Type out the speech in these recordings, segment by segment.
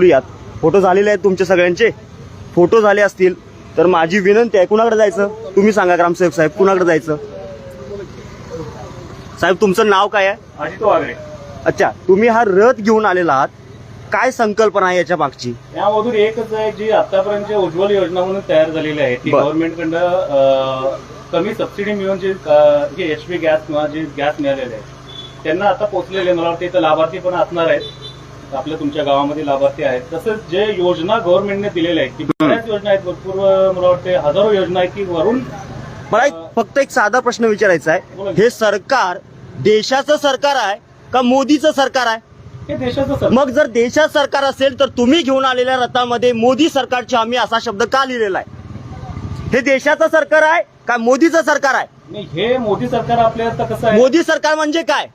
बोलूयात. फोटो झालेले आहेत तुमचे सगळ्यांचे, फोटो झाले असतील तर माझी विनंती आहे, कुणाकडे जायचं तुम्ही सांगा ग्रामसेवक साहेब, कुणाकडे जायचं? साहेब तुमचं नाव काय आहे? अजित वागरे. अच्छा, तुम्ही हा रथ घेऊन आलेला आहात, काय संकल्पना आहे याच्या मागची? यामधून एकच आहे, जी आतापर्यंत उज्ज्वल योजना म्हणून तयार झालेली आहे ती गव्हर्नमेंट कडनं कमी सबसिडी मिळून जे HP गॅस किंवा जे गॅस मिळालेले आहे त्यांना आता पोहोचलेले, मला वाटतं इथं लाभार्थी पण असणार आहेत, आपल्या तुमच्या गावामध्ये लाभार्थी आहेत. तसंच जे योजना गव्हर्नमेंटने दिलेल्या आहेत की बऱ्याच योजना आहेत, भरपूर मला वाटते हजारो योजना आहेत की वरून. मला फक्त एक साधा प्रश्न विचारायचा आहे, हे सरकार देशाचं सरकार आहे का मोदीचं सरकार आहे? हे देशाचं सरकार. मग जर देशाचं सरकार असेल तर तुम्ही घेऊन आलेल्या रथामध्ये मोदी सरकारची हमी असा शब्द का लिहिलेला आहे? हे देशाचं सरकार आहे का मोदीचं सरकार आहे? नाही, हे मोदी सरकार आपल्या आता कसं आहे, मोदी सरकार म्हणजे काय?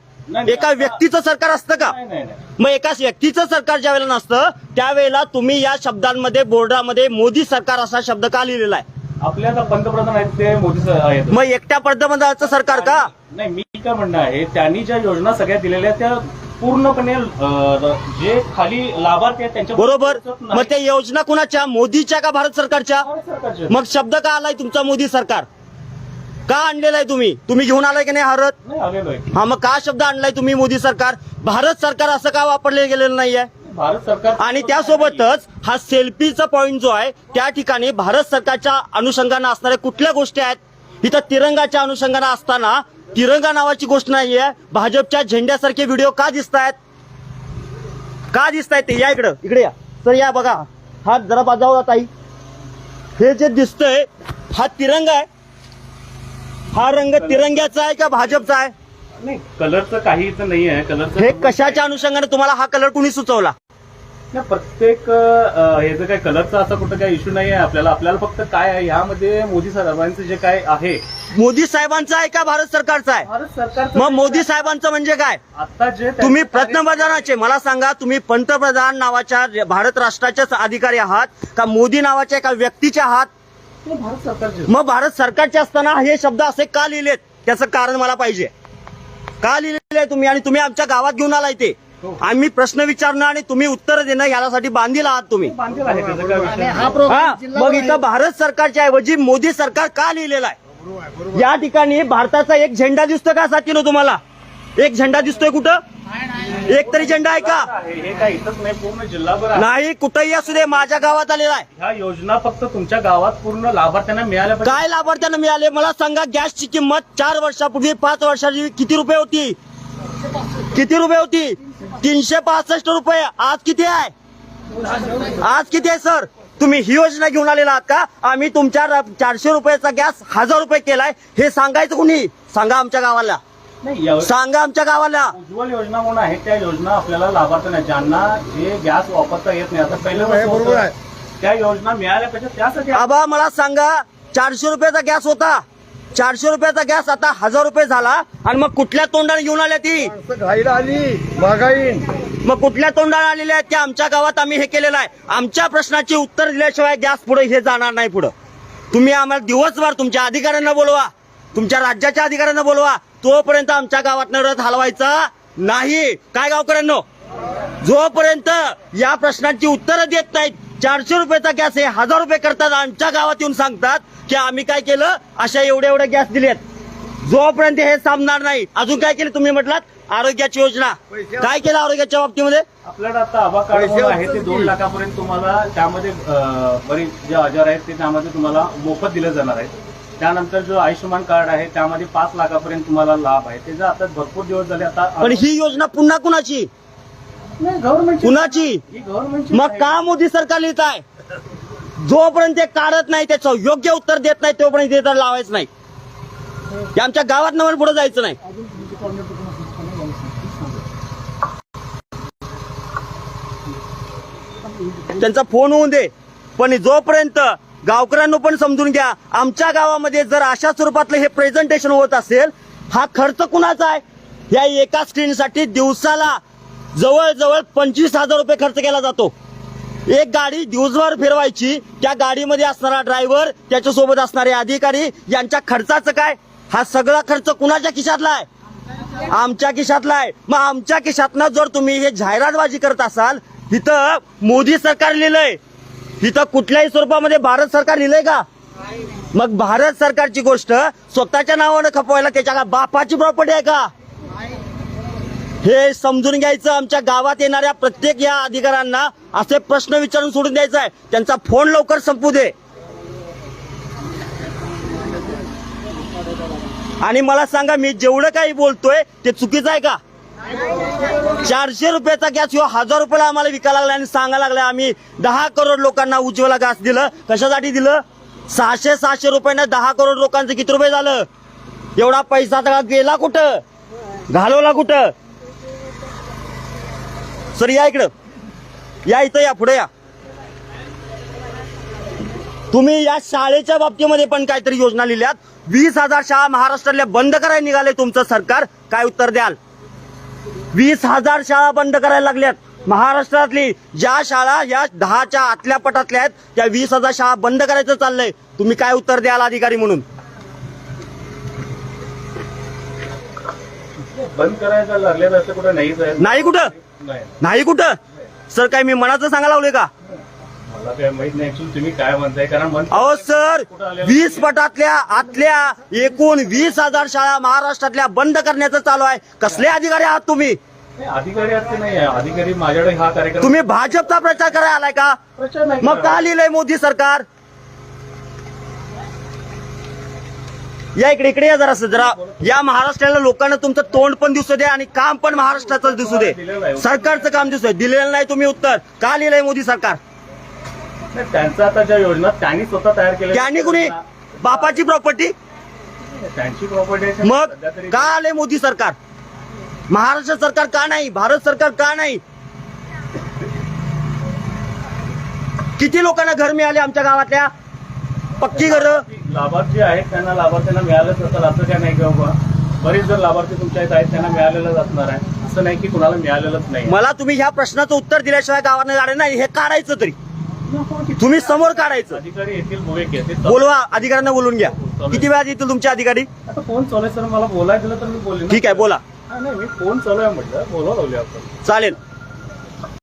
एका व्यक्तीचं सरकार असतं का? नाही. मग एका व्यक्तीचं सरकार ज्या वेळेला नसतं त्यावेळेला तुम्ही या शब्दांमध्ये बोर्डामध्ये मोदी सरकार असा शब्द का लिहिलेला आहे? आपल्या आता पंतप्रधान आहेत ते मोदी आहेत. मग एकट्या पंतप्रधानाचं सरकार का? नाही, मी काय म्हणणं आहे, त्यांनी ज्या योजना सगळ्या दिलेल्या त्या पूर्णपणे जे खाली लाभार्थी आहेत त्यांच्या बरोबर. मग त्या योजना कुणाच्या, मोदीच्या का भारत सरकारच्या? सरकारच्या. मग शब्द का आलाय तुमचा मोदी सरकार? का आणलेला आहे तुम्ही घेऊन आलाय की नाही हा रथ? नाही आलेलो आहे. हा, मग का शब्द आणलाय तुम्ही मोदी सरकार? भारत सरकार असं का वापरले गेलेलं नाहीये? भारत सरकार. आणि त्यासोबतच हा सेल्फीचा पॉइंट जो आहे त्या ठिकाणी भारत सरकारच्या अनुषंगाने असणाऱ्या कुठल्या गोष्टी आहेत? इथं तिरंगाच्या अनुषंगाने असताना तिरंगा नावाची गोष्ट नाहीये, भाजपच्या झेंड्यासारखे व्हिडिओ का दिसतायत? का दिसतायत ते? या इकडे या सर, या बघा, हा जरा बाजावला ताई, हे जे दिसतंय हा तिरंगा आहे, हा रंग तिरंग्याचा आहे का भाजपचा आहे? नाही, कलरचं काही इथं नाही आहे. कलरचं हे कशाच्या अनुषंगाने तुम्हाला हा कलर कुणी सुचवला? प्रत्येक हे जे काही कलरचा असा कुठं काही इश्यू नाही आहे आपल्याला फक्त काय आहे यामध्ये मोदी साहेबांचं जे काय आहे, मोदी साहेबांचं आहे का भारत सरकारचं आहे? भारत सरकार. मग मोदी साहेबांचं म्हणजे काय? आता जे तुम्ही पंतप्रधानाचे, मला सांगा, तुम्ही पंतप्रधान नावाच्या भारत राष्ट्राच्याच अधिकारी आहात का मोदी नावाच्या एका व्यक्तीचे आहात? भारत सरकारचे. मग भारत सरकारचे असताना हे शब्द असे का लिहिलेत? त्याचं कारण मला पाहिजे. का लिहिलेले तुम्ही? आणि तुम्ही आमच्या गावात घेऊन आलाय ते आम्ही प्रश्न विचारणं आणि तुम्ही उत्तर देणं यासाठी बांधील आहात तुम्ही. बांधील आहे त्याचं काय विषय नाही. हा, मग इथं भारत सरकारच्या ऐवजी मोदी सरकार का लिहिलेला आहे? या ठिकाणी भारताचा एक झेंडा दिसतोय का साथीनो तुम्हाला? एक झेंडा दिसतोय कुठं? एक तरी झेंडा आहे का? हे काय इथंच नाही, पूर्ण जिल्हाभर आहे. नाही, कुठेही असू दे, माझ्या गावात आलेला आहे. ह्या योजना फक्त तुमच्या गावात पूर्ण लाभार्थ्यांना मिळाल्या पाहिजे. काय लाभार्थ्यांना मिळाले मला सांगा? गॅसची किंमत 4 वर्षापूर्वी 5 वर्षाची किती रुपये होती? 365 रुपये. आज किती आहे? आज किती आहे सर? तुम्ही ही योजना घेऊन आलेला आहात का? आम्ही तुमच्या 400 रुपयाचा गॅस 1000 रुपये केलाय, हे सांगायचं कुणी? सांगा आमच्या गावाला, नाही, सांगा आमच्या गावाला. उज्ज्वल योजना म्हणून आहे, त्या योजना आपल्याला लाभार्थ्यांना ज्यांना जे गॅस वापरता येत नाही, आता पहिलं त्या योजना मिळाल्या पाहिजे त्यासाठी. आबा मला सांगा, 400 रुपयाचा गॅस होता, 400 रुपयाचा गॅस आता 1000 रुपये झाला, आणि मग कुठल्या तोंडाने घेऊन आल्या ती? घाईला आली महागाई. मग कुठल्या तोंडाने आलेल्या आहेत? त्या आमच्या गावात आम्ही हे केलेलं आहे. आमच्या प्रश्नाची उत्तर दिल्याशिवाय गॅस पुढे हे जाणार नाही. पुढे तुम्ही आम्हाला दिवसभर तुमच्या अधिकाऱ्यांना बोलवा, तुमच्या राज्याच्या अधिकाऱ्यांना बोलवा, तोपर्यंत आमच्या गावातनं रथ हलवायचा नाही. काय गावकऱ्यांनो, जोपर्यंत या प्रश्नांची उत्तरं देत नाहीत, 400 रुपयाचा गॅस हे 1000 रुपये करतात, आमच्या गावात येऊन सांगतात की आम्ही काय केलं, अशा एवढे गॅस दिलेत, जोपर्यंत हे सामणार नाही. अजून काय केलं तुम्ही? म्हटलात आरोग्याची योजना, काय केलं आरोग्याच्या बाबतीमध्ये? आपल्याला आता आभा कार्ड म्हणून आहे ते 2 लाखापर्यंत तुम्हाला त्यामध्ये बरेच जे आजार आहेत ते त्यामध्ये तुम्हाला मोफत दिले जाणार आहेत. त्यानंतर जो आयुष्यमान कार्ड आहे त्यामध्ये 5 लाखापर्यंत तुम्हाला लाभ आहे. त्याचा आता भरपूर दिवस झाले. आता पण ही योजना पुन्हा कुणाची? गव्हर्नमेंट कुणाची? ही गव्हर्नमेंटची. मग का मोदी सरकार लिहित आहे? जोपर्यंत ते काढत नाही, त्याचं योग्य उत्तर देत नाही, तोपर्यंत ते तर लावायचं नाही. आमच्या गावात नवर पुढे जायचं नाही. त्यांचा फोन होऊन दे, पण जोपर्यंत गावकऱ्यांना पण समजून घ्या, आमच्या गावामध्ये जर अशा स्वरूपातलं हे प्रेझेंटेशन होत असेल, हा खर्च कुणाचा आहे? या एका स्क्रीनसाठी दिवसाला जवळजवळ 25,000 रुपये खर्च केला जातो. एक गाडी दिवसभर फिरवायची, त्या गाडीमध्ये असणारा ड्रायव्हर, त्याच्यासोबत असणारे अधिकारी, यांच्या खर्चाचं काय? हा सगळा खर्च कुणाच्या खिशातला आहे? आमच्या खिशातला आहे. मग आमच्या खिशातनं जर तुम्ही हे जाहिरातबाजी करत असाल इथं मोदी सरकार लिहिलंय, इथं कुठल्याही स्वरूपामध्ये भारत सरकार लिहिलंय का? मग भारत सरकारची गोष्ट स्वतःच्या नावानं खपवायला त्याच्या बापाची प्रॉपर्टी आहे का? हे समजून घ्यायचं. आमच्या गावात येणाऱ्या प्रत्येक या अधिकाऱ्यांना असे प्रश्न विचारून सोडून द्यायचा आहे. त्यांचा फोन लवकर संपू दे. आणि मला सांगा, मी जेवढं काही बोलतोय ते चुकीचं आहे का? 400 रुपयाचा गॅस ह्यो 1000 रुपयाला आम्हाला विकायला लागला आणि सांगायला लागला आम्ही 10 करोड लोकांना उज्ज्वला गॅस दिलं. कशासाठी दिलं? 600 रुपयानं 10 करोड लोकांचं किती रुपये झालं? एवढा पैसा सगळा गेला कुठं? घालवला कुठं? सर या इकडं, या इथं या, पुढे या. तुम्ही या शाळेच्या बाबतीमध्ये पण काहीतरी योजना लिहिल्यात. 20,000 शाळा महाराष्ट्रातल्या बंद करायला निघाले तुमचं सरकार. काय उत्तर द्याल? 20,000 शाळा बंद करायला लागल्यात महाराष्ट्रातली. ज्या शाळा या 10च्या आतल्या पटातल्या आहेत त्या 20,000 शाळा बंद करायचं चाललंय. तुम्ही काय उत्तर द्याल अधिकारी म्हणून? बंद करायला लागले असं कुठं नाही साहेब. नाही कुठं? नाही कुठं? सर काय मी मनाचं सांगायला लावले का? मला काय माहित नाही ऍक्च्युअली तुम्ही काय म्हणताय, कारण अहो सर, 20 पटातल्या आतल्या एकूण 20,000 शाळा महाराष्ट्रातल्या बंद करण्याचं चालू आहे. कसले अधिकारी आहात तुम्ही? अधिकारी असते नाही, अधिकारी माझ्याकडे हा कार्यक्रम. तुम्ही भाजपचा प्रचार करायला आलाय का? प्रचार नाही मग का लिहिलंय मोदी सरकार? या इकडे या जरा या महाराष्ट्राला लोकांना तुमचं तोंड पण दिसू दे आणि काम पण महाराष्ट्राचं दिसू दे. सरकारचं काम दिसू दे. दिलेलं नाही तुम्ही उत्तर. का लिहिलंय मोदी सरकार? त्यांचा आता ज्या योजना त्यांनी स्वतः तयार केल्या, त्यांनी कुणी बापाची प्रॉपर्टी? त्यांची प्रॉपर्टी. मग का आले मोदी सरकार? महाराष्ट्र सरकार का नाही? भारत सरकार का नाही? किती लोकांना घर मिळाले आमच्या गावातल्या? पक्की घरं. लाभार्थी आहेत त्यांना लाभार्थ्यांना मिळालंच असेल असं काय नाही किंवा बरेच जर लाभार्थी तुमच्या इथे आहेत त्यांना मिळालेलंच असणार आहे. असं नाही की कुणाला मिळालेलंच नाही. मला तुम्ही ह्या प्रश्नाचं उत्तर दिल्याशिवाय गावानं जाणं नाही. हे काढायचं तरी तुम्ही समोर काढायचं. अधिकारी येतील बोलवा, बोलवा, अधिकाऱ्यांना बोलून घ्या. किती वेळात येतील तुमचे अधिकारी? आता फोन चालू आहे सर, मला बोलायला दिलं तर मी बोलेन. ठीक आहे, बोला. नाही मी फोन चालू आहे म्हटलं, बोलावं लावले आपण. चालेल.